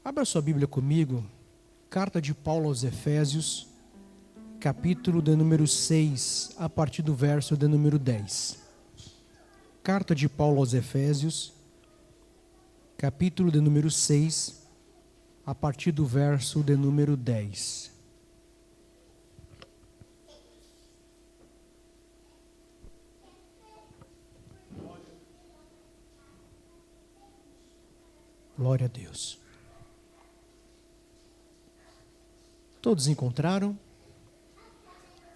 Abra sua Bíblia comigo, carta de Paulo aos Efésios, capítulo de número 6, a partir do verso de número 10. Carta de Paulo aos Efésios, capítulo de número 6, a partir do verso de número 10. Glória a Deus. Todos encontraram?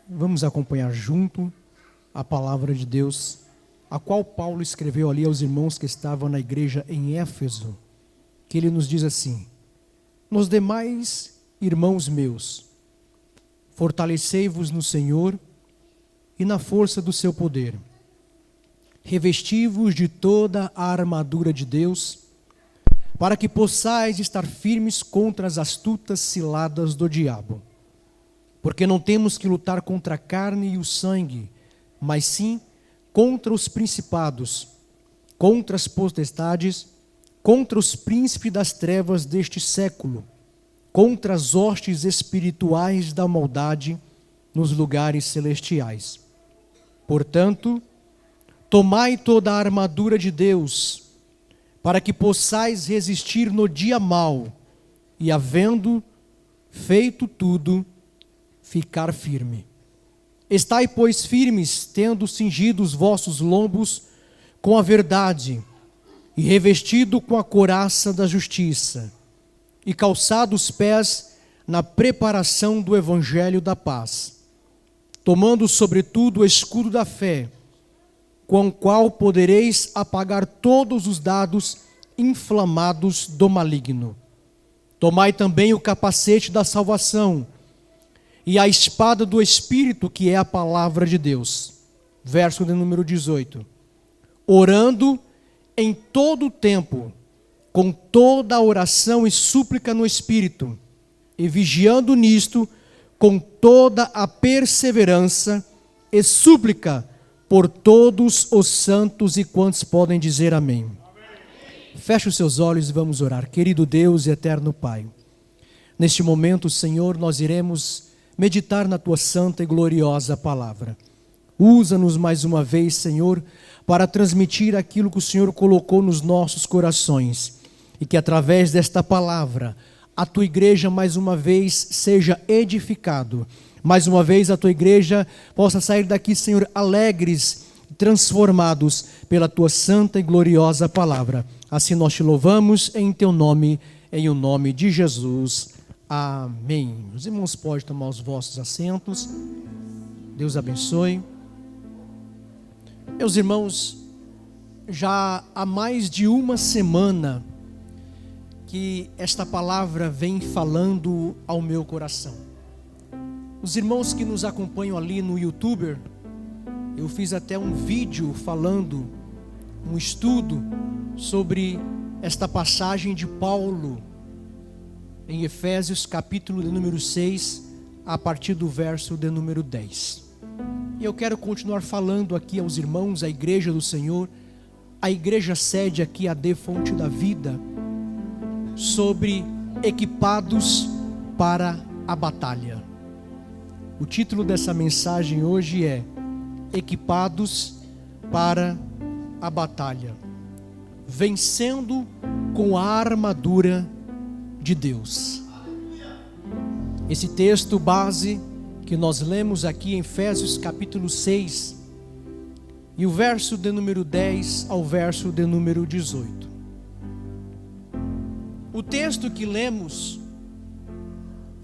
Vamos acompanhar junto a palavra de Deus, a qual Paulo escreveu ali aos irmãos que estavam na igreja em Éfeso, que ele nos diz assim: nos demais, irmãos meus, fortalecei-vos no Senhor e na força do seu poder. Revesti-vos de toda a armadura de Deus, para que possais estar firmes contra as astutas ciladas do diabo. Porque não temos que lutar contra a carne e o sangue, mas sim contra os principados, contra as potestades, contra os príncipes das trevas deste século, contra as hostes espirituais da maldade nos lugares celestiais. Portanto, tomai toda a armadura de Deus, para que possais resistir no dia mau, e havendo feito tudo, ficar firme. Estai, pois, firmes, tendo cingido os vossos lombos com a verdade, e revestido com a couraça da justiça, e calçado os pés na preparação do evangelho da paz, tomando sobretudo o escudo da fé, com o qual podereis apagar todos os dardos inflamados do maligno. Tomai também o capacete da salvação e a espada do Espírito, que é a palavra de Deus. Verso de número 18. Orando em todo o tempo, com toda a oração e súplica no Espírito, e vigiando nisto, com toda a perseverança e súplica por todos os santos, e quantos podem dizer amém? Amém. Feche os seus olhos e vamos orar. Querido Deus e eterno Pai, neste momento, Senhor, nós iremos meditar na Tua santa e gloriosa palavra. Usa-nos mais uma vez, Senhor, para transmitir aquilo que o Senhor colocou nos nossos corações, e que através desta palavra, a Tua igreja mais uma vez seja edificado. Mais uma vez a Tua igreja possa sair daqui, Senhor, alegres, transformados pela Tua santa e gloriosa palavra. Assim nós Te louvamos em Teu nome, em o nome de Jesus. Amém. Os irmãos podem tomar os vossos assentos. Deus abençoe. Meus irmãos, já há mais de uma semana que esta palavra vem falando ao meu coração. Os irmãos que nos acompanham ali no YouTube, eu fiz até um vídeo falando, um estudo sobre esta passagem de Paulo em Efésios capítulo de número 6, a partir do verso de número 10. E eu quero continuar falando aqui aos irmãos, à igreja do Senhor, a igreja sede aqui, a de Fonte da Vida, sobre equipados para a batalha. O título dessa mensagem hoje é Equipados para a Batalha, vencendo com a armadura de Deus. Esse texto base que nós lemos aqui em Efésios capítulo 6, e o verso de número 10 ao verso de número 18. O texto que lemos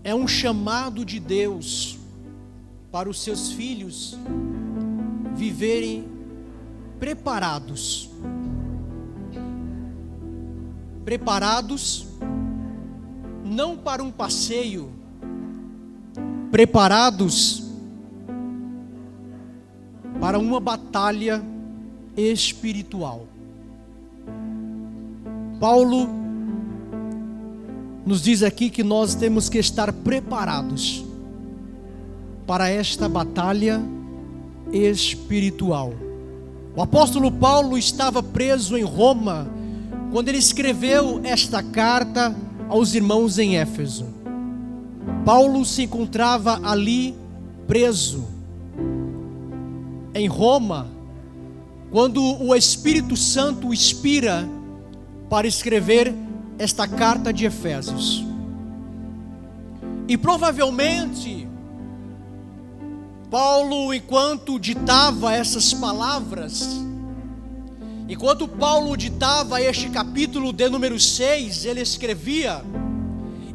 é um chamado de Deus para os seus filhos viverem preparados. Preparados não para um passeio, preparados para uma batalha espiritual. Paulo nos diz aqui que nós temos que estar preparados para esta batalha espiritual. O apóstolo Paulo estava preso em Roma quando ele escreveu esta carta aos irmãos em Éfeso. Paulo se encontrava ali preso em Roma, quando o Espírito Santo o inspira para escrever esta carta de Efésios. E provavelmente Paulo, enquanto ditava essas palavras, enquanto Paulo ditava este capítulo de número 6, ele escrevia,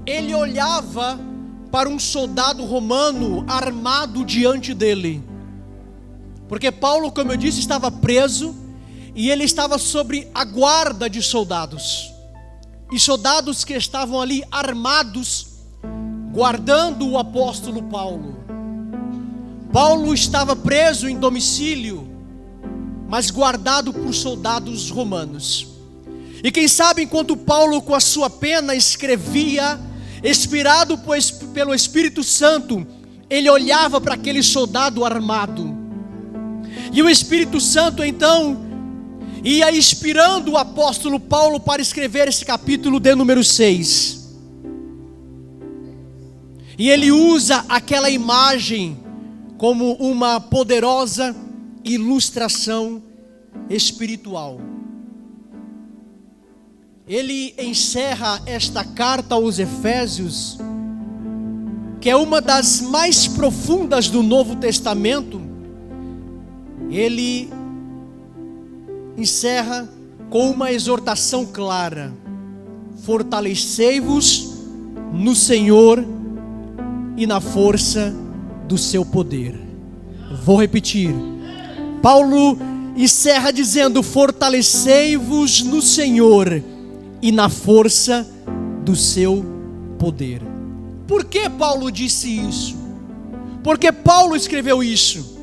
ele olhava para um soldado romano armado diante dele. Porque Paulo, como eu disse, estava preso e ele estava sob a guarda de soldados. E soldados que estavam ali armados, guardando o apóstolo Paulo. Paulo estava preso em domicílio, mas guardado por soldados romanos. E quem sabe, enquanto Paulo com a sua pena escrevia, inspirado pelo Espírito Santo, ele olhava para aquele soldado armado. E o Espírito Santo então ia inspirando o apóstolo Paulo para escrever esse capítulo de número 6. E ele usa aquela imagem como uma poderosa ilustração espiritual. Ele encerra esta carta aos Efésios, que é uma das mais profundas do Novo Testamento. Ele encerra com uma exortação clara: fortalecei-vos no Senhor e na força do seu poder. Vou repetir. Paulo encerra dizendo: fortalecei-vos no Senhor e na força do seu poder. Por que Paulo disse isso? Por que Paulo escreveu isso?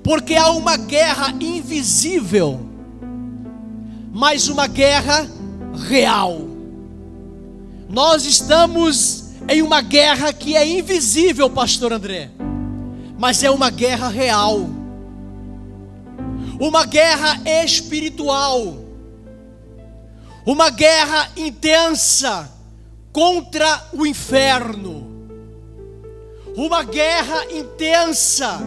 Porque há uma guerra invisível, mas uma guerra real. Nós estamos em uma guerra que é invisível, pastor André, mas é uma guerra real, uma guerra espiritual, uma guerra intensa contra o inferno, uma guerra intensa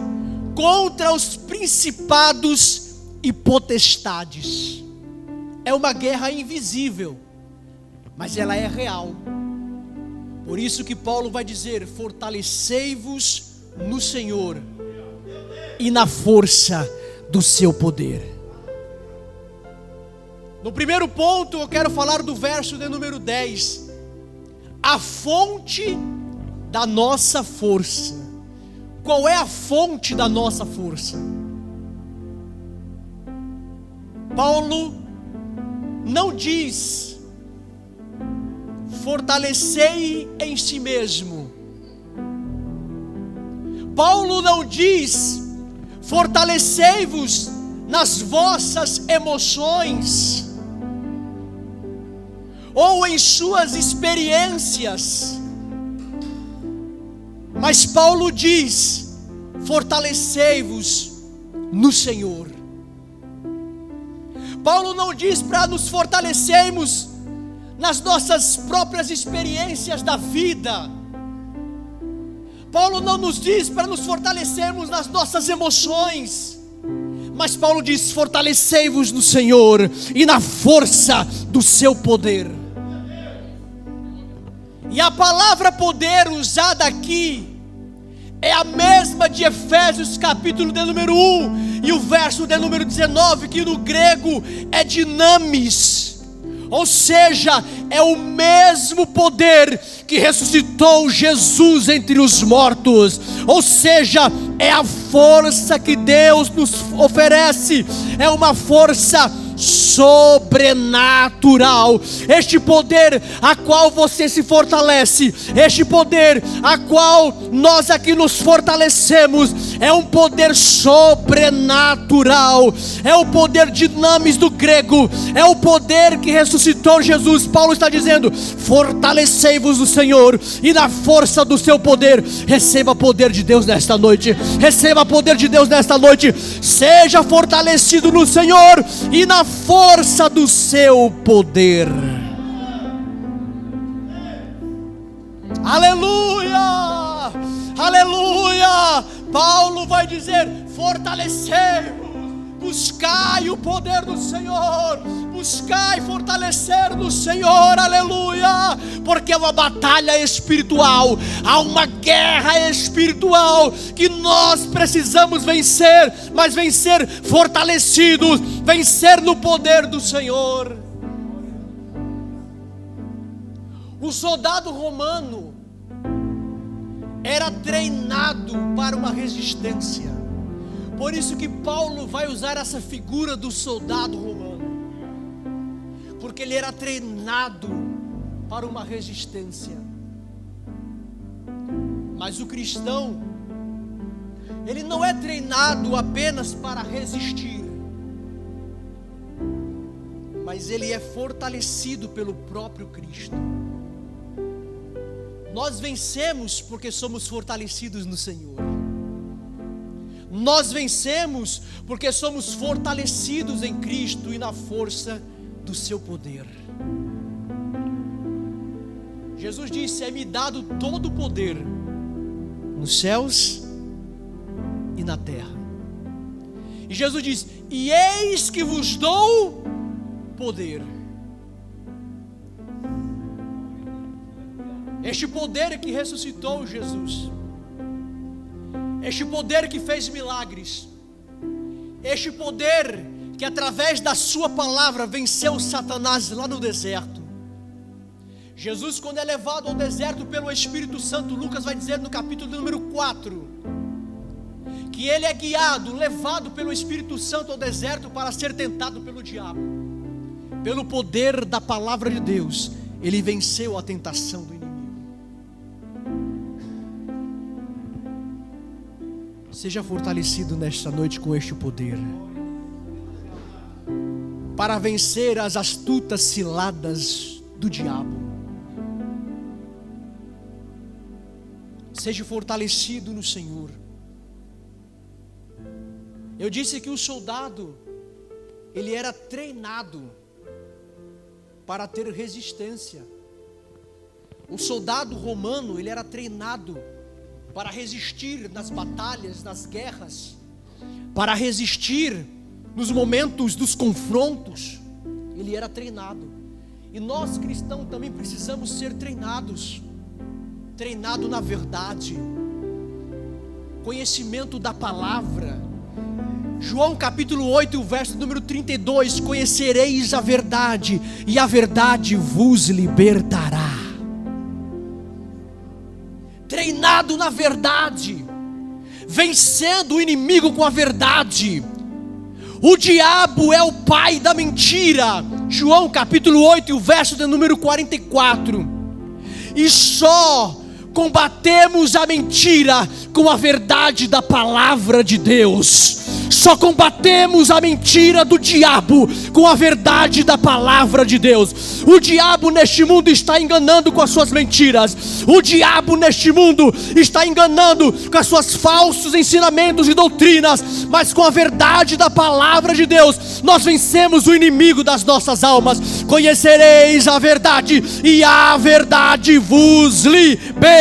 contra os principados e potestades. É uma guerra invisível, mas ela é real. Por isso que Paulo vai dizer: fortalecei-vos no Senhor e na força do seu poder. No primeiro ponto eu quero falar do verso de número 10. A fonte da nossa força. Qual é a fonte da nossa força? Paulo não diz: fortalecei em si mesmo. Paulo não diz: fortalecei-vos nas vossas emoções ou em suas experiências. Mas Paulo diz: fortalecei-vos no Senhor. Paulo não diz para nos fortalecermos nas nossas próprias experiências da vida. Paulo não nos diz para nos fortalecermos nas nossas emoções. Mas Paulo diz: fortalecei-vos no Senhor e na força do seu poder. E a palavra poder usada aqui é a mesma de Efésios capítulo de número 1 e o verso de número 19, que no grego é dinamis. Ou seja, é o mesmo poder que ressuscitou Jesus entre os mortos. Ou seja, é a força que Deus nos oferece. É uma força sobrenatural. Este poder a qual você se fortalece, este poder a qual nós aqui nos fortalecemos, é um poder sobrenatural. É o poder dinamis do grego, é o poder que ressuscitou Jesus. Paulo está dizendo: fortalecei-vos no Senhor e na força do seu poder. Receba poder de Deus nesta noite. Receba poder de Deus nesta noite. Seja fortalecido no Senhor e na força do seu poder. Aleluia! Aleluia! Paulo vai dizer: fortalecei-vos, buscai o poder do Senhor, buscai fortalecer no Senhor, aleluia, porque é uma batalha espiritual, há uma guerra espiritual que nós precisamos vencer, mas vencer fortalecidos, vencer no poder do Senhor. O soldado romano era treinado para uma resistência. Por isso que Paulo vai usar essa figura do soldado romano, porque ele era treinado para uma resistência. Mas o cristão, ele não é treinado apenas para resistir, mas ele é fortalecido pelo próprio Cristo. Nós vencemos porque somos fortalecidos no Senhor. Nós vencemos porque somos fortalecidos em Cristo e na força do seu poder. Jesus disse: é-me dado todo o poder nos céus e na terra. E Jesus diz: e eis que vos dou poder. Este poder que ressuscitou Jesus, este poder que fez milagres, este poder que através da sua palavra venceu Satanás lá no deserto. Jesus, quando é levado ao deserto pelo Espírito Santo, Lucas vai dizer no capítulo número 4, que ele é guiado, levado pelo Espírito Santo ao deserto para ser tentado pelo diabo. Pelo poder da palavra de Deus, ele venceu a tentação do inimigo. Seja fortalecido nesta noite com este poder, para vencer as astutas ciladas do diabo. Seja fortalecido no Senhor. Eu disse que o soldado, ele era treinado para ter resistência. O soldado romano, ele era treinado para resistir nas batalhas, nas guerras, para resistir nos momentos dos confrontos. Ele era treinado. E nós cristãos também precisamos ser treinados. Treinado na verdade, conhecimento da palavra. João capítulo 8, o verso número 32: conhecereis a verdade, e a verdade vos libertará. Treinado na verdade, vencendo o inimigo com a verdade. O diabo é o pai da mentira. João capítulo 8, o verso de número 44. E só combatemos a mentira com a verdade da palavra de Deus. Só combatemos a mentira do diabo com a verdade da palavra de Deus. O diabo neste mundo está enganando com as suas mentiras. O diabo neste mundo está enganando com os seus falsos ensinamentos e doutrinas. Mas com a verdade da palavra de Deus, nós vencemos o inimigo das nossas almas. Conhecereis a verdade, e a verdade vos libertará.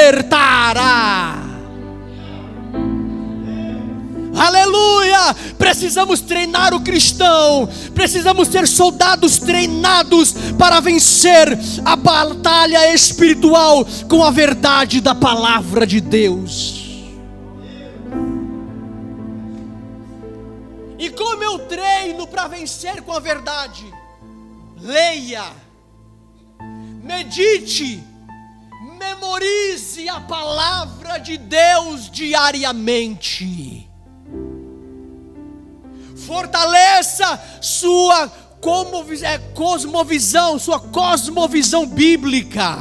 Aleluia! Precisamos treinar o cristão, precisamos ser soldados treinados para vencer a batalha espiritual com a verdade da palavra de Deus. E como eu treino para vencer com a verdade? Leia, medite, memorize a palavra de Deus diariamente. Fortaleça sua cosmovisão, sua cosmovisão bíblica.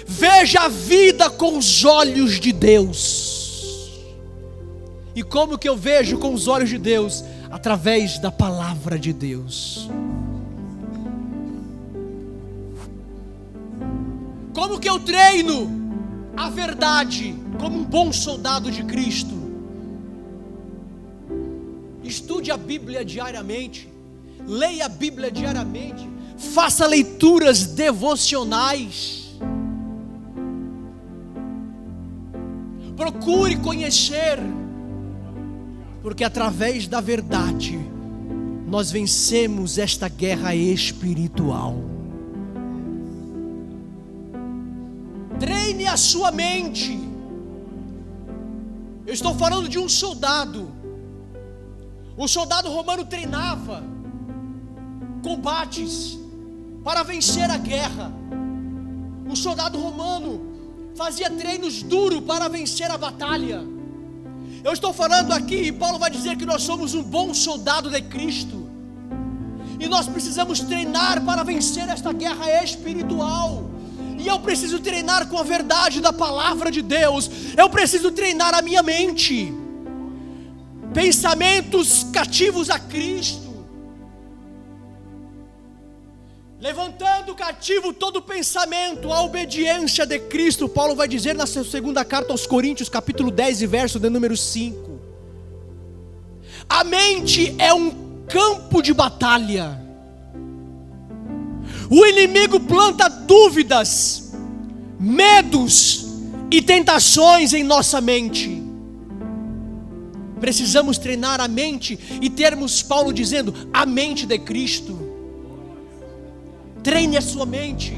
Veja a vida com os olhos de Deus. E como que eu vejo com os olhos de Deus? Através da palavra de Deus. Como que eu treino a verdade como um bom soldado de Cristo? Estude a Bíblia diariamente, leia a Bíblia diariamente, faça leituras devocionais. Procure conhecer, porque através da verdade nós vencemos esta guerra espiritual. Treine a sua mente. Eu estou falando de um soldado. O soldado romano treinava combates para vencer a guerra. O soldado romano fazia treinos duros para vencer a batalha. Eu estou falando aqui, e Paulo vai dizer que nós somos um bom soldado de Cristo, e nós precisamos treinar para vencer esta guerra espiritual. E eu preciso treinar com a verdade da palavra de Deus. Eu preciso treinar a minha mente. Pensamentos cativos a Cristo. Levantando cativo todo pensamento à obediência de Cristo. Paulo vai dizer na sua segunda carta aos Coríntios, capítulo 10 e verso de número 5. A mente é um campo de batalha. O inimigo planta dúvidas, medos e tentações em nossa mente. Precisamos treinar a mente e termos Paulo dizendo, a mente de Cristo. Treine a sua mente.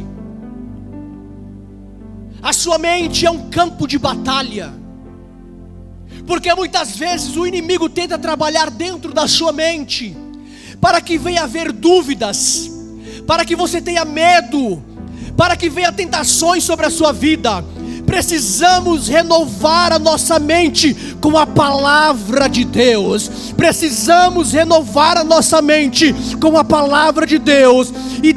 A sua mente é um campo de batalha, porque muitas vezes o inimigo tenta trabalhar dentro da sua mente, para que venha haver dúvidas, para que você tenha medo, para que venha tentações sobre a sua vida. Precisamos renovar a nossa mente com a palavra de Deus. Precisamos renovar a nossa mente com a palavra de Deus e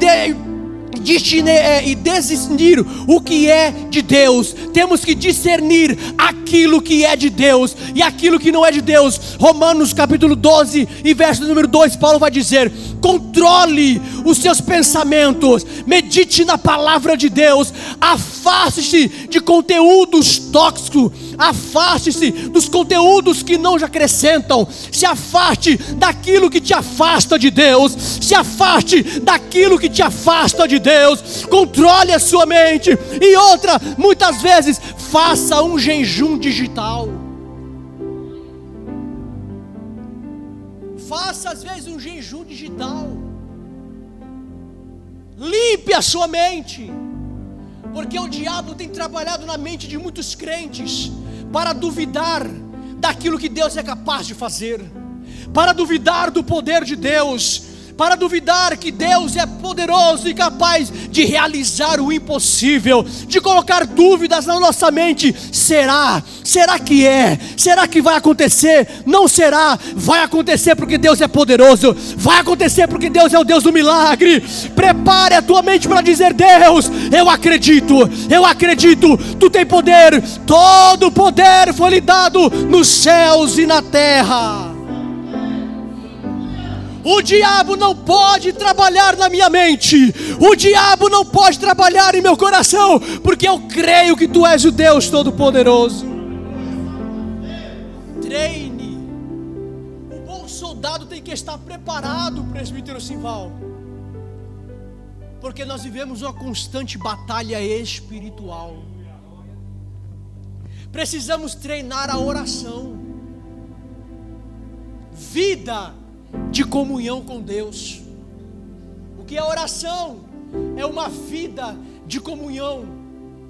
discernir o que é de Deus. Temos que discernir aquilo que é de Deus e aquilo que não é de Deus. Romanos capítulo 12 e verso número 2, Paulo vai dizer: controle os seus pensamentos, medite na palavra de Deus, afaste-se de conteúdos tóxicos, afaste-se dos conteúdos que não te acrescentam, se afaste daquilo que te afasta de Deus, se afaste daquilo que te afasta de Deus. Controle a sua mente. E outra, muitas vezes faça um jejum digital. Faça às vezes um jejum digital. Limpe a sua mente, porque o diabo tem trabalhado na mente de muitos crentes para duvidar daquilo que Deus é capaz de fazer, para duvidar do poder de Deus, para duvidar que Deus é poderoso e capaz de realizar o impossível, de colocar dúvidas na nossa mente. Será? Será que é? Será que vai acontecer? Não será? Vai acontecer porque Deus é poderoso, vai acontecer porque Deus é o Deus do milagre. Prepare a tua mente para dizer: Deus, eu acredito, tu tem poder, todo o poder foi lhe dado nos céus e na terra. O diabo não pode trabalhar na minha mente, o diabo não pode trabalhar em meu coração, porque eu creio que tu és o Deus Todo-Poderoso. Treine. O bom soldado tem que estar preparado, presbítero Simval, porque nós vivemos uma constante batalha espiritual. Precisamos treinar a oração, vida de comunhão com Deus. O que é oração? É uma vida de comunhão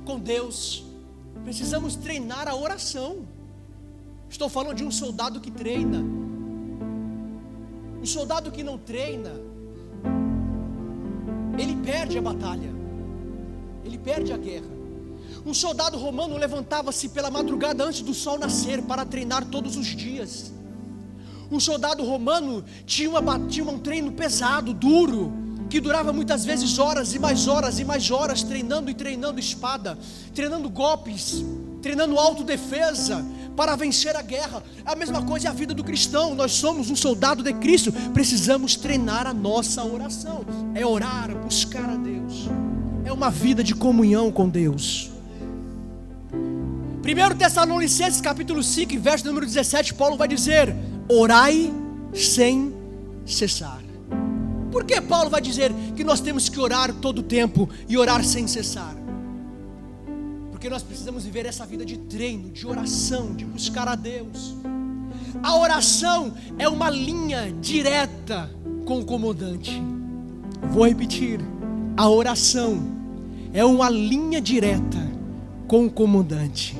com Deus. Precisamos treinar a oração. Estou falando de um soldado que treina. Um soldado que não treina, ele perde a batalha, ele perde a guerra. Um soldado romano levantava-se pela madrugada antes do sol nascer para treinar todos os dias. Um soldado romano tinha um treino pesado, duro, que durava muitas vezes horas e mais horas e mais horas, treinando e treinando espada, treinando golpes, treinando autodefesa para vencer a guerra. A mesma coisa é a vida do cristão. Nós somos um soldado de Cristo, precisamos treinar a nossa oração. É orar, buscar a Deus, é uma vida de comunhão com Deus. 1 Tessalonicenses capítulo 5, verso número 17, Paulo vai dizer: orai sem cessar. Por que Paulo vai dizer que nós temos que orar todo o tempo e orar sem cessar? Porque Porque nós precisamos viver essa vida de treino, de oração, de buscar a Deus. A oração é uma linha direta com o comandante. Vou repetir. A oração é uma linha direta com o comandante.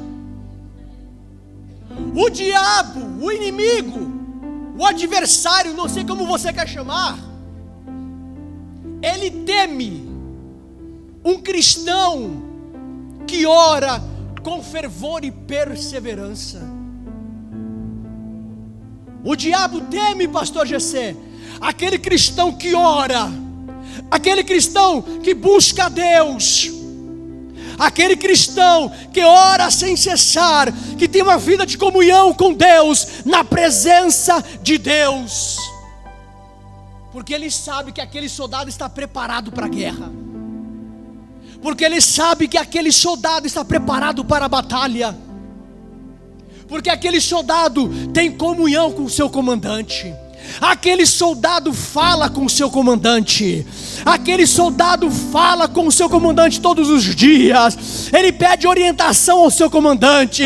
O diabo, o inimigo, o adversário, não sei como você quer chamar, ele teme um cristão que ora com fervor e perseverança. O diabo teme, pastor Gessé, aquele cristão que ora, aquele cristão que busca a Deus, aquele cristão que ora sem cessar, que tem uma vida de comunhão com Deus, na presença de Deus, porque ele sabe que aquele soldado está preparado para a guerra, porque ele sabe que aquele soldado está preparado para a batalha, porque aquele soldado tem comunhão com o seu comandante. Aquele soldado fala com o seu comandante. Aquele soldado fala com o seu comandante todos os dias. Ele pede orientação ao seu comandante.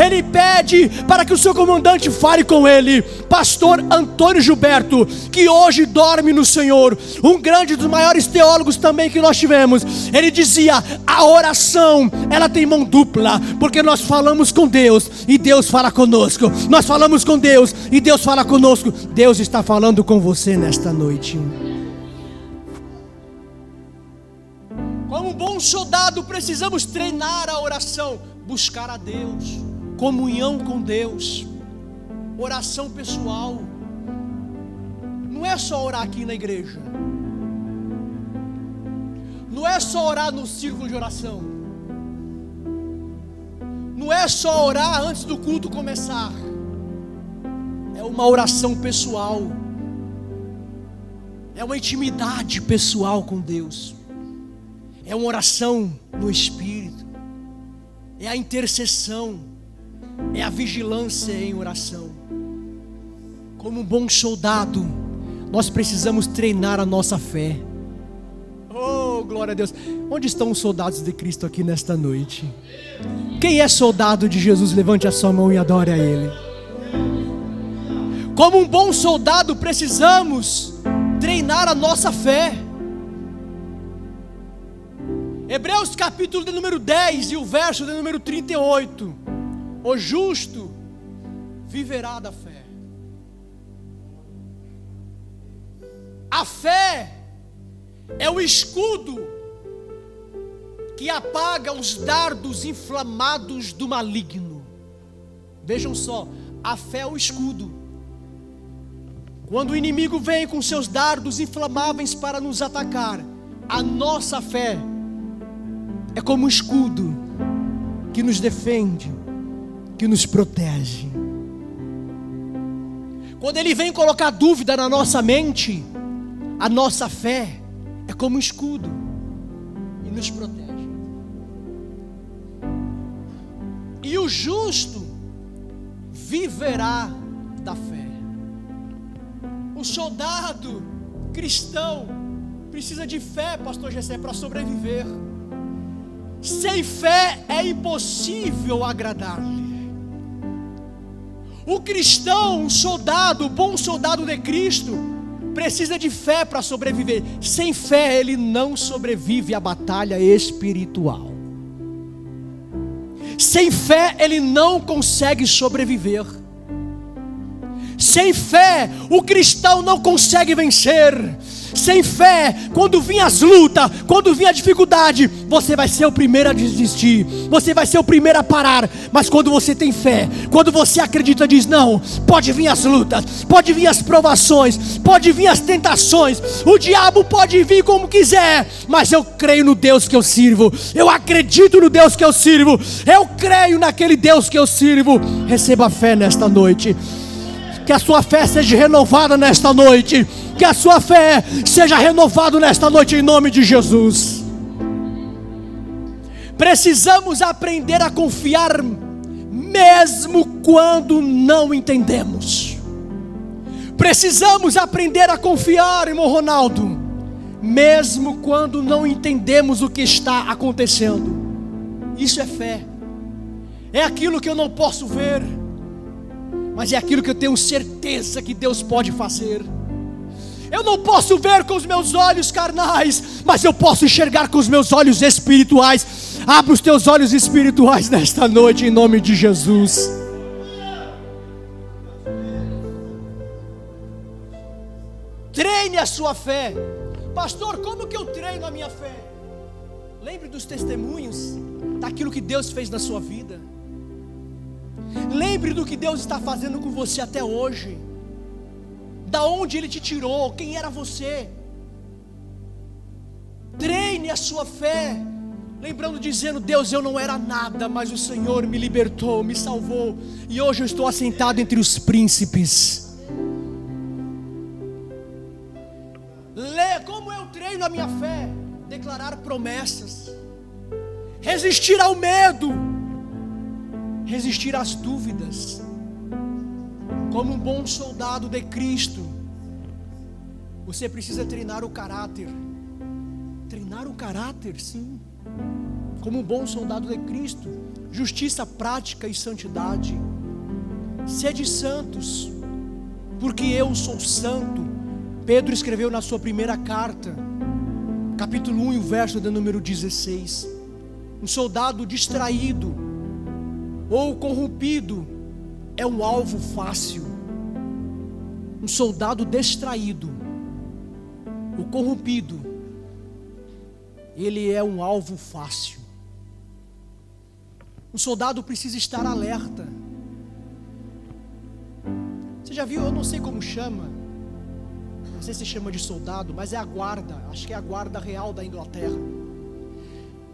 Ele pede para que o seu comandante fale com ele. Pastor Antônio Gilberto, que hoje dorme no Senhor, um grande dos maiores teólogos também que nós tivemos, ele dizia: a oração, ela tem mão dupla, porque nós falamos com Deus e Deus fala conosco. Nós falamos com Deus e Deus fala conosco. Deus está falando com você nesta noite. Como um bom soldado, precisamos treinar a oração, buscar a Deus, comunhão com Deus, oração pessoal. Não é só orar aqui na igreja, não é só orar no círculo de oração, não é só orar antes do culto começar. É uma oração pessoal, é uma intimidade pessoal com Deus, é uma oração no Espírito, é a intercessão, é a vigilância em oração. Como um bom soldado, nós precisamos treinar a nossa fé. Oh, glória a Deus! Onde estão os soldados de Cristo aqui nesta noite? Quem é soldado de Jesus? Levante a sua mão e adore a Ele. Como um bom soldado, precisamos treinar a nossa fé. Hebreus capítulo de número 10 e o verso de número 38. O justo viverá da fé. A fé é o escudo que apaga os dardos inflamados do maligno. Vejam só, a fé é o escudo. Quando o inimigo vem com seus dardos inflamáveis para nos atacar, a nossa fé é como um escudo que nos defende, que nos protege. Quando ele vem colocar dúvida na nossa mente, a nossa fé é como um escudo e nos protege. E o justo viverá da fé. O soldado cristão precisa de fé, pastor Gessé, para sobreviver. Sem fé é impossível agradar-lhe. O cristão, o soldado, o bom soldado de Cristo, precisa de fé para sobreviver. Sem fé ele não sobrevive à batalha espiritual. Sem fé ele não consegue sobreviver. Sem fé o cristão não consegue vencer. Sem fé, quando vir as lutas, quando vir a dificuldade, você vai ser o primeiro a desistir, você vai ser o primeiro a parar. Mas quando você tem fé, quando você acredita, diz: não, pode vir as lutas, pode vir as provações, pode vir as tentações, o diabo pode vir como quiser, mas eu creio no Deus que eu sirvo, eu acredito no Deus que eu sirvo, eu creio naquele Deus que eu sirvo. Receba fé nesta noite. Que a sua fé seja renovada nesta noite. Que a sua fé seja renovada nesta noite em nome de Jesus. Precisamos aprender a confiar mesmo quando não entendemos. Precisamos aprender a confiar, irmão Ronaldo, mesmo quando não entendemos o que está acontecendo. Isso é fé. É aquilo que eu não posso ver, mas é aquilo que eu tenho certeza que Deus pode fazer. Eu não posso ver com os meus olhos carnais, mas eu posso enxergar com os meus olhos espirituais. Abra os teus olhos espirituais nesta noite, em nome de Jesus. Treine a sua fé. Pastor, como que eu treino a minha fé? Lembre dos testemunhos, daquilo que Deus fez na sua vida. Lembre do que Deus está fazendo com você até hoje. Da onde Ele te tirou, quem era você. Treine a sua fé, lembrando, dizendo: Deus, eu não era nada, mas o Senhor me libertou, me salvou, e hoje eu estou assentado entre os príncipes. Como eu treino a minha fé? Declarar promessas, resistir ao medo, resistir às dúvidas. Como um bom soldado de Cristo, você precisa treinar o caráter. Treinar o caráter, sim. Como um bom soldado de Cristo, justiça prática e santidade. Sede santos, porque eu sou santo. Pedro escreveu na sua primeira carta, capítulo 1, verso de número 16. Um soldado distraído ou corrompido é um alvo fácil. Um soldado distraído, o corrompido, ele é um alvo fácil. Um soldado precisa estar alerta. Você já viu, eu não sei como chama, não sei se chama de soldado, mas é a guarda, acho que é a guarda real da Inglaterra.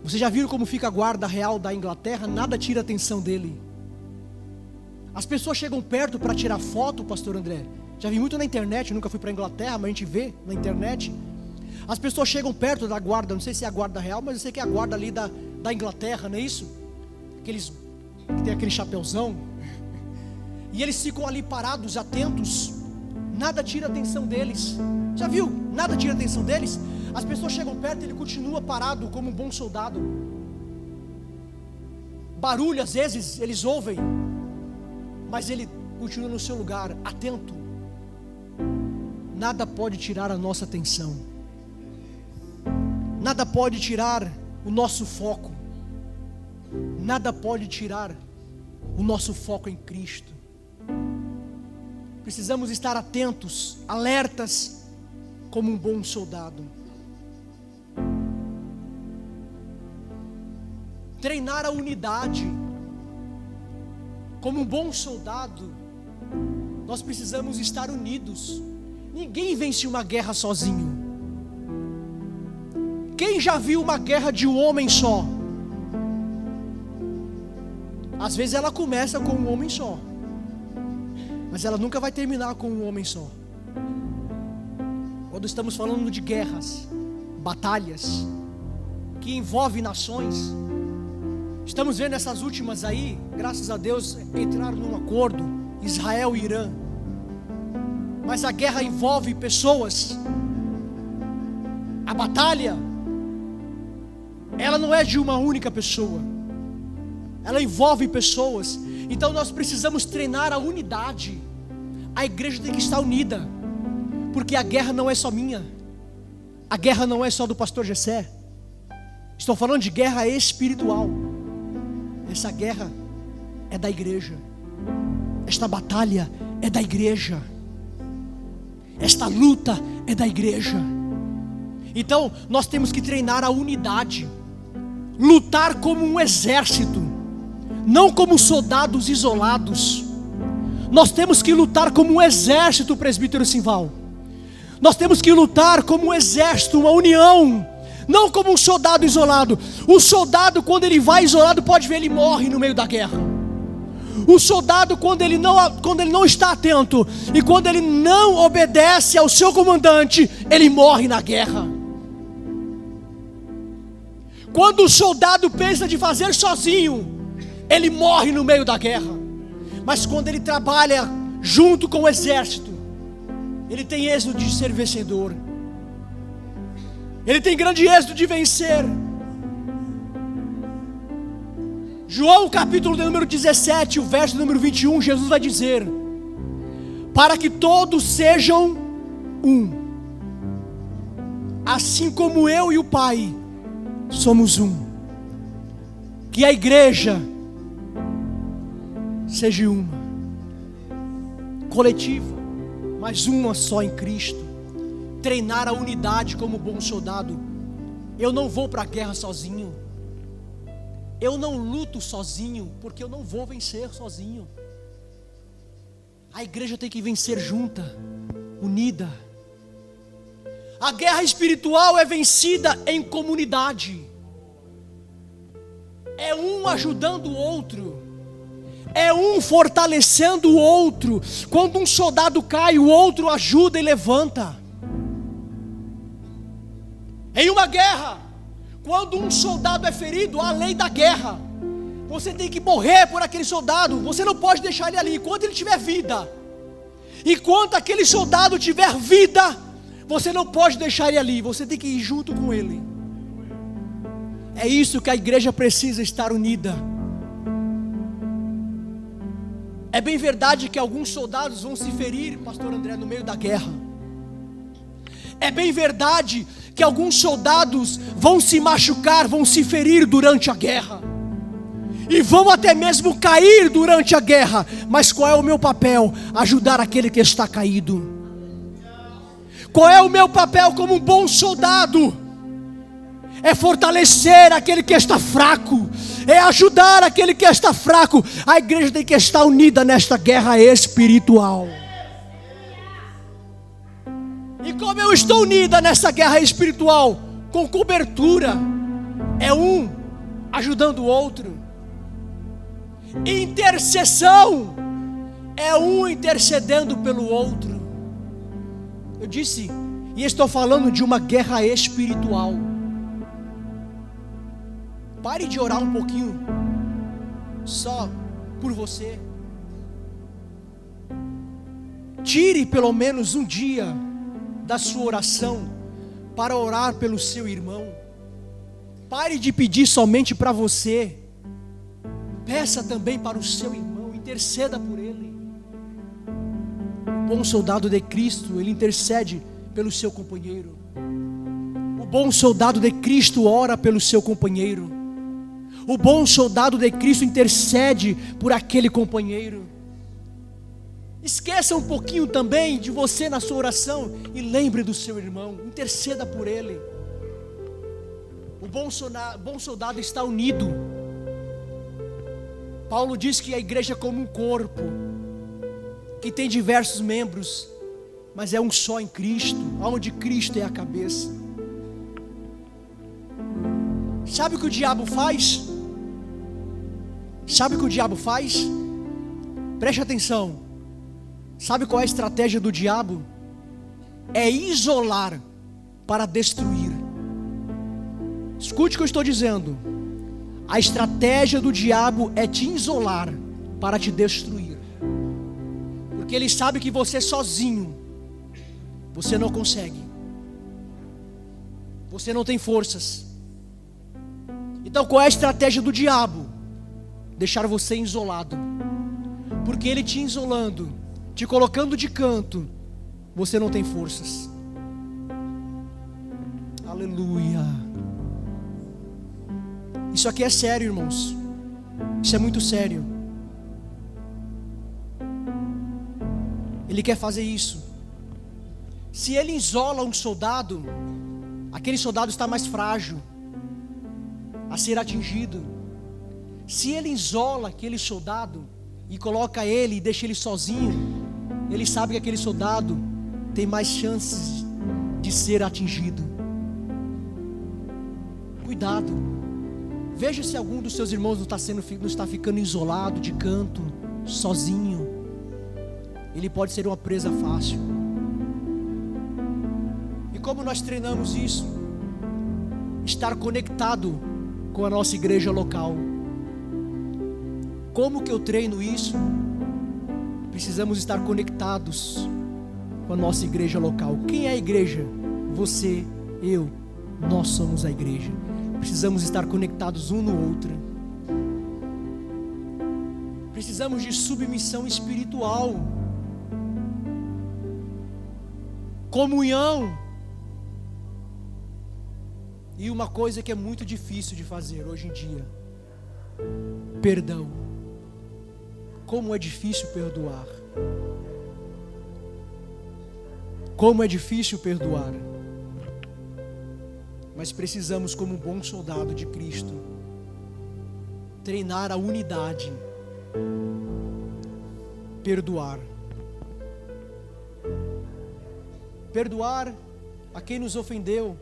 Você já viu como fica a guarda real da Inglaterra? Nada tira a atenção dele. As pessoas chegam perto para tirar foto, pastor André. Já vi muito na internet, nunca fui para a Inglaterra, mas a gente vê na internet. As pessoas chegam perto da guarda, não sei se é a guarda real, mas eu sei que é a guarda ali da Inglaterra, não é isso? Aqueles que tem aquele chapéuzão. E eles ficam ali parados, atentos. Nada tira a atenção deles. Já viu? Nada tira a atenção deles. As pessoas chegam perto e ele continua parado como um bom soldado. Barulho às vezes eles ouvem, mas ele continua no seu lugar, atento. Nada pode tirar a nossa atenção. Nada pode tirar o nosso foco. Nada pode tirar o nosso foco em Cristo. Precisamos estar atentos, alertas, como um bom soldado. Treinar a unidade. Como um bom soldado, nós precisamos estar unidos. Ninguém vence uma guerra sozinho. Quem já viu uma guerra de um homem só? Às vezes ela começa com um homem só, mas ela nunca vai terminar com um homem só. Quando estamos falando de guerras, batalhas, que envolvem nações, estamos vendo essas últimas aí, graças a Deus, entraram num acordo, Israel e Irã. Mas a guerra envolve pessoas. A batalha, ela não é de uma única pessoa, ela envolve pessoas. Então nós precisamos treinar a unidade. A igreja tem que estar unida, porque a guerra não é só minha, a guerra não é só do pastor Gessé. Estou falando de guerra espiritual. Essa guerra é da igreja. Esta batalha é da igreja. Esta luta é da igreja. Então nós temos que treinar a unidade, lutar como um exército, não como soldados isolados. Nós temos que lutar como um exército, presbítero Simval. Nós temos que lutar como um exército, uma união, não como um soldado isolado. O soldado, quando ele vai isolado, pode ver, ele morre no meio da guerra. O soldado, quando ele não está atento e quando ele não obedece ao seu comandante, ele morre na guerra. Quando o soldado pensa de fazer sozinho, ele morre no meio da guerra. Mas quando ele trabalha junto com o exército, ele tem êxito de ser vencedor. Ele tem grande êxito de vencer. João capítulo de número 17, o verso número 21, Jesus vai dizer: para que todos sejam um, assim como eu e o Pai somos um. Que a igreja seja uma, coletiva, mas uma só em Cristo. Treinar a unidade como bom soldado. Eu não vou para a guerra sozinho. Eu não luto sozinho, porque eu não vou vencer sozinho. A igreja tem que vencer junta, unida. A guerra espiritual é vencida em comunidade. É um ajudando o outro. É um fortalecendo o outro. Quando um soldado cai, o outro ajuda e levanta. Em uma guerra, quando um soldado é ferido, há a lei da guerra. Você tem que morrer por aquele soldado. Você não pode deixar ele ali enquanto ele tiver vida. Enquanto aquele soldado tiver vida, você não pode deixar ele ali. Você tem que ir junto com ele. É isso que a igreja precisa, estar unida. É bem verdade que alguns soldados vão se ferir, pastor André, no meio da guerra. É bem verdade que alguns soldados vão se machucar, vão se ferir durante a guerra. E vão até mesmo cair durante a guerra. Mas qual é o meu papel? Ajudar aquele que está caído. Qual é o meu papel como um bom soldado? É fortalecer aquele que está fraco. É ajudar aquele que está fraco. A igreja tem que estar unida nesta guerra espiritual. E como eu estou unida nessa guerra espiritual? Com cobertura. É um ajudando o outro. Intercessão. É um intercedendo pelo outro. Eu disse, e estou falando de uma guerra espiritual. Pare de orar um pouquinho só por você. Tire pelo menos um dia da sua oração para orar pelo seu irmão. Pare de pedir somente para você. Peça também para o seu irmão, interceda por ele. O bom soldado de Cristo, ele intercede pelo seu companheiro. O bom soldado de Cristo ora pelo seu companheiro. O bom soldado de Cristo intercede por aquele companheiro. Esqueça um pouquinho também de você na sua oração e lembre do seu irmão, interceda por ele. O bom soldado está unido. Paulo diz que a igreja é como um corpo, que tem diversos membros, mas é um só em Cristo, onde Cristo é a cabeça. Sabe o que o diabo faz? Sabe o que o diabo faz? Preste atenção. Sabe qual é a estratégia do diabo? É isolar para destruir. Escute o que eu estou dizendo. A estratégia do diabo é te isolar para te destruir. Porque ele sabe que você sozinho, você não consegue. Você não tem forças. Então qual é a estratégia do diabo? Deixar você isolado. Porque ele te isolando, te colocando de canto, você não tem forças. Aleluia. Isso aqui é sério, irmãos. Isso é muito sério. Ele quer fazer isso. Se ele isola um soldado, aquele soldado está mais frágil a ser atingido. Se ele isola aquele soldado e coloca ele e deixa ele sozinho, ele sabe que aquele soldado tem mais chances de ser atingido. Cuidado. Veja se algum dos seus irmãos não está ficando isolado, de canto, sozinho. Ele pode ser uma presa fácil. E como nós treinamos isso? Estar conectado com a nossa igreja local. Como que eu treino isso? Precisamos estar conectados com a nossa igreja local. Quem é a igreja? Você, eu, nós somos a igreja. Precisamos estar conectados um no outro. Precisamos de submissão espiritual, comunhão. E uma coisa que é muito difícil de fazer hoje em dia: perdão. Como é difícil perdoar. Como é difícil perdoar. Mas precisamos, como bom soldado de Cristo, treinar a unidade. Perdoar. Perdoar a quem nos ofendeu.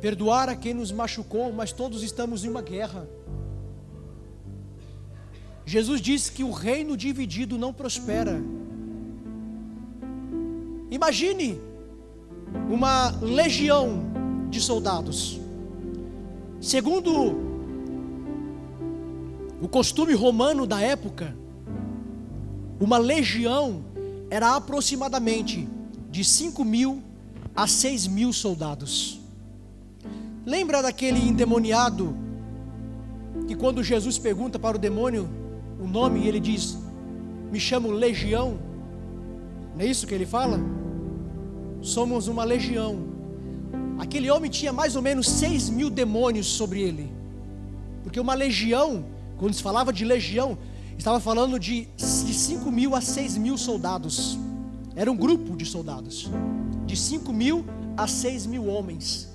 Perdoar a quem nos machucou, mas todos estamos em uma guerra. Jesus disse que o reino dividido não prospera. Imagine uma legião de soldados. Segundo o costume romano da época, uma legião era aproximadamente de 5.000 a 6.000 soldados. Lembra daquele endemoniado que quando Jesus pergunta para o demônio o nome, ele diz: me chamo Legião? Não é isso que ele fala? Somos uma legião. Aquele homem tinha mais ou menos 6.000 demônios sobre ele. Porque uma legião, quando se falava de legião, estava falando de 5.000 a 6.000 soldados. Era um grupo de soldados, de 5.000 a 6.000 homens.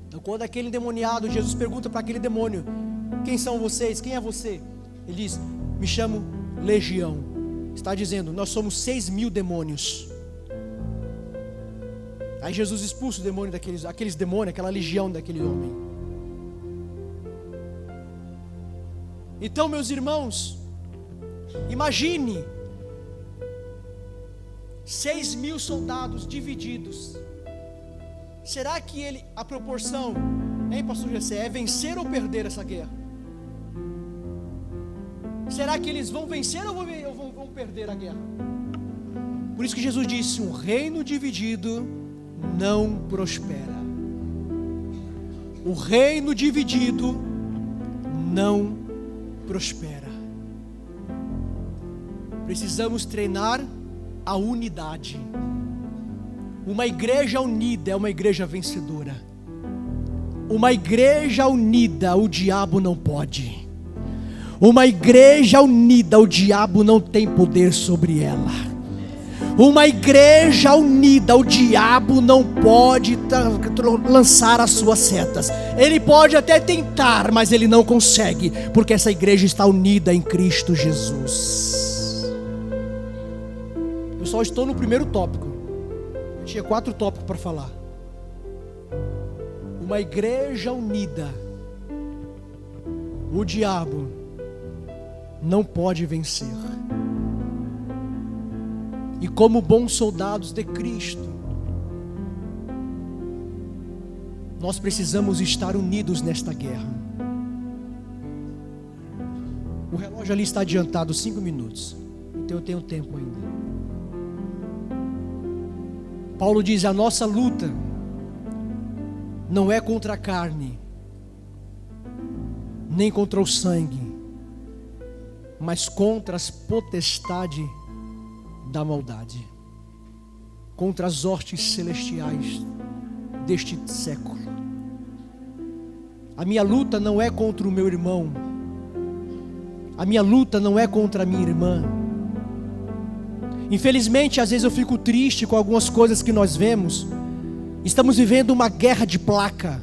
Então quando aquele endemoniado, Jesus pergunta para aquele demônio: quem são vocês? Quem é você? Ele diz: me chamo Legião. Está dizendo, nós somos 6.000 demônios. Aí Jesus expulsa o demônio aqueles demônios, aquela legião daquele homem. Então, meus irmãos, imagine 6.000 soldados divididos. Será que a proporção, hein, pastor Jessé, é vencer ou perder essa guerra? Será que eles vão vencer ou vão perder a guerra? Por isso que Jesus disse: um reino dividido não prospera. O reino dividido não prospera. Precisamos treinar a unidade. Uma igreja unida é uma igreja vencedora. Uma igreja unida, o diabo não pode. Uma igreja unida, o diabo não tem poder sobre ela. Uma igreja unida, o diabo não pode lançar as suas setas. Ele pode até tentar, mas ele não consegue, porque essa igreja está unida em Cristo Jesus. Eu só estou no primeiro tópico. Eu tinha 4 tópicos para falar. Uma igreja unida, o diabo não pode vencer. E como bons soldados de Cristo, nós precisamos estar unidos nesta guerra. O relógio ali está adiantado 5 minutos, então eu tenho tempo ainda. Paulo diz: a nossa luta não é contra a carne, nem contra o sangue, mas contra as potestades da maldade, contra as hostes celestiais deste século. A minha luta não é contra o meu irmão, a minha luta não é contra a minha irmã. Infelizmente, às vezes eu fico triste com algumas coisas que nós vemos. Estamos vivendo uma guerra de placa.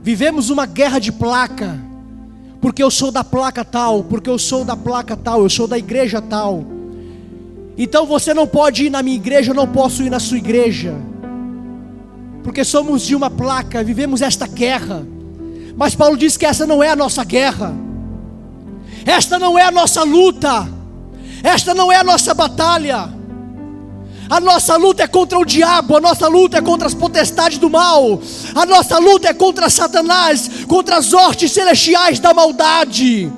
Vivemos uma guerra de placa. Porque eu sou da placa tal, porque eu sou da placa tal, eu sou da igreja tal. Então você não pode ir na minha igreja, eu não posso ir na sua igreja. Porque somos de uma placa, vivemos esta guerra. Mas Paulo diz que essa não é a nossa guerra. Esta não é a nossa luta. Esta não é a nossa batalha. A nossa luta é contra o diabo, a nossa luta é contra as potestades do mal, a nossa luta é contra Satanás, contra as hostes celestiais da maldade.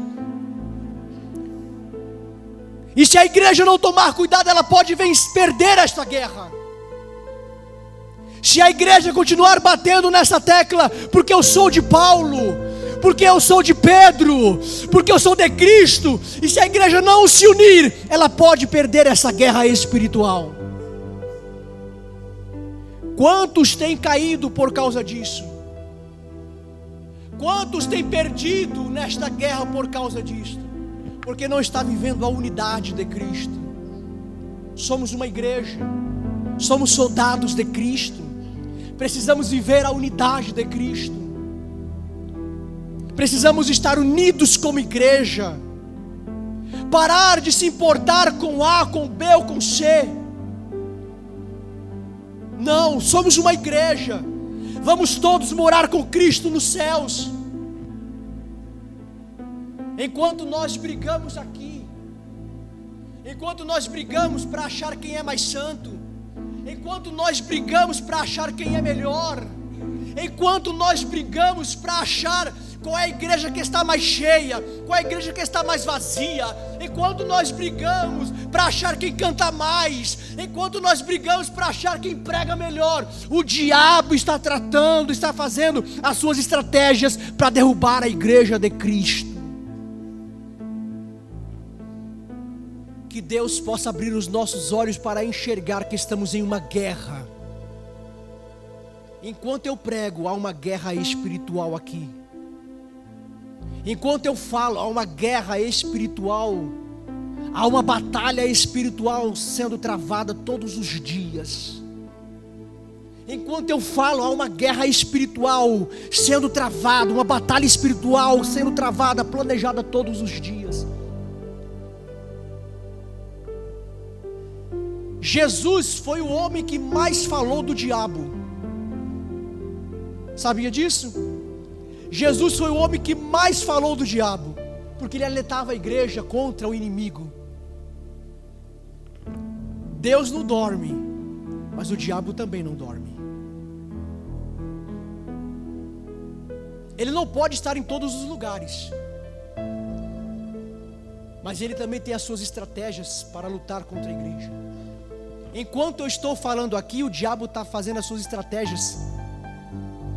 E se a igreja não tomar cuidado, ela pode perder esta guerra. Se a igreja continuar batendo nessa tecla, porque eu sou de Paulo, porque eu sou de Pedro, porque eu sou de Cristo. E se a igreja não se unir, ela pode perder essa guerra espiritual. Quantos têm caído por causa disso? Quantos têm perdido nesta guerra por causa disso? Porque não está vivendo a unidade de Cristo. Somos uma igreja, somos soldados de Cristo, precisamos viver a unidade de Cristo, precisamos estar unidos como igreja, parar de se importar com A, com B ou com C. Não, somos uma igreja, vamos todos morar com Cristo nos céus. Enquanto nós brigamos aqui, enquanto nós brigamos para achar quem é mais santo, enquanto nós brigamos para achar quem é melhor, enquanto nós brigamos para achar qual é a igreja que está mais cheia, qual é a igreja que está mais vazia, enquanto nós brigamos para achar quem canta mais, enquanto nós brigamos para achar quem prega melhor, o diabo está fazendo as suas estratégias para derrubar a igreja de Cristo. Que Deus possa abrir os nossos olhos para enxergar que estamos em uma guerra. Enquanto eu prego, há uma guerra espiritual aqui. Enquanto eu falo, há uma guerra espiritual. Há uma batalha espiritual sendo travada todos os dias. Enquanto eu falo, há uma guerra espiritual sendo travada, uma batalha espiritual sendo travada, planejada todos os dias. Jesus foi o homem que mais falou do diabo. Sabia disso? Jesus foi o homem que mais falou do diabo, porque ele alertava a igreja contra o inimigo. Deus não dorme, mas o diabo também não dorme. Ele não pode estar em todos os lugares, mas ele também tem as suas estratégias para lutar contra a igreja. Enquanto eu estou falando aqui, o diabo está fazendo as suas estratégias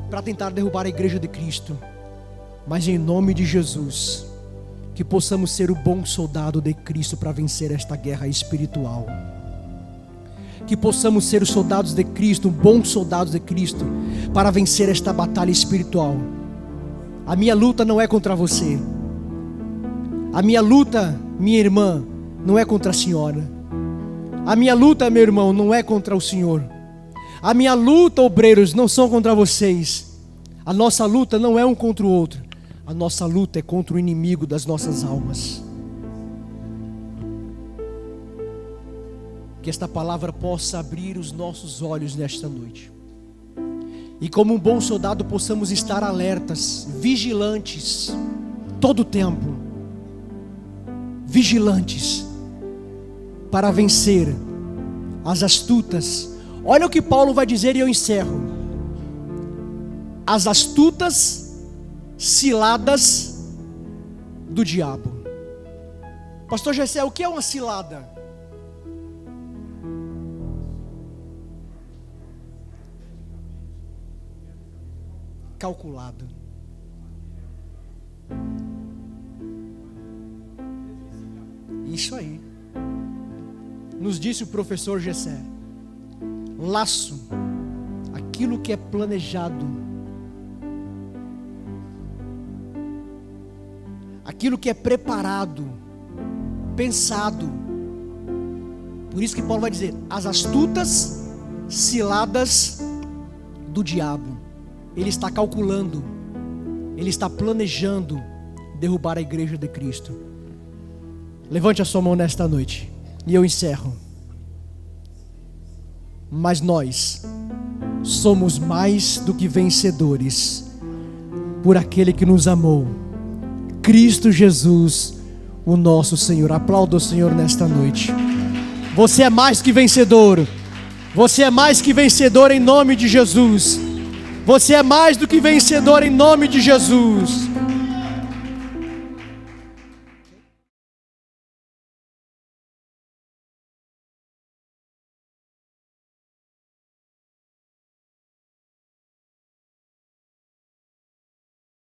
para tentar derrubar a igreja de Cristo. Mas em nome de Jesus, que possamos ser o bom soldado de Cristo para vencer esta guerra espiritual. Que possamos ser os soldados de Cristo, bons soldados de Cristo, para vencer esta batalha espiritual. A minha luta não é contra você. A minha luta, minha irmã, não é contra a senhora. A minha luta, meu irmão, não é contra o Senhor. A minha luta, obreiros, não são contra vocês. A nossa luta não é um contra o outro. A nossa luta é contra o inimigo das nossas almas. Que esta palavra possa abrir os nossos olhos nesta noite. E como um bom soldado possamos estar alertas, vigilantes, todo o tempo. Vigilantes. Para vencer as astutas. Olha o que Paulo vai dizer e eu encerro. As astutas ciladas do diabo. Pastor Gessé, o que é uma cilada? Calculado. Isso aí. Nos disse o professor Gessé: laço, aquilo que é planejado, aquilo que é preparado, pensado. Por isso que Paulo vai dizer: as astutas ciladas do diabo. Ele está calculando, ele está planejando derrubar a igreja de Cristo. Levante a sua mão nesta noite. E eu encerro. Mas nós somos mais do que vencedores por aquele que nos amou, Cristo Jesus, o nosso Senhor. Aplauda o Senhor nesta noite. Você é mais que vencedor. Você é mais que vencedor em nome de Jesus. Você é mais do que vencedor em nome de Jesus.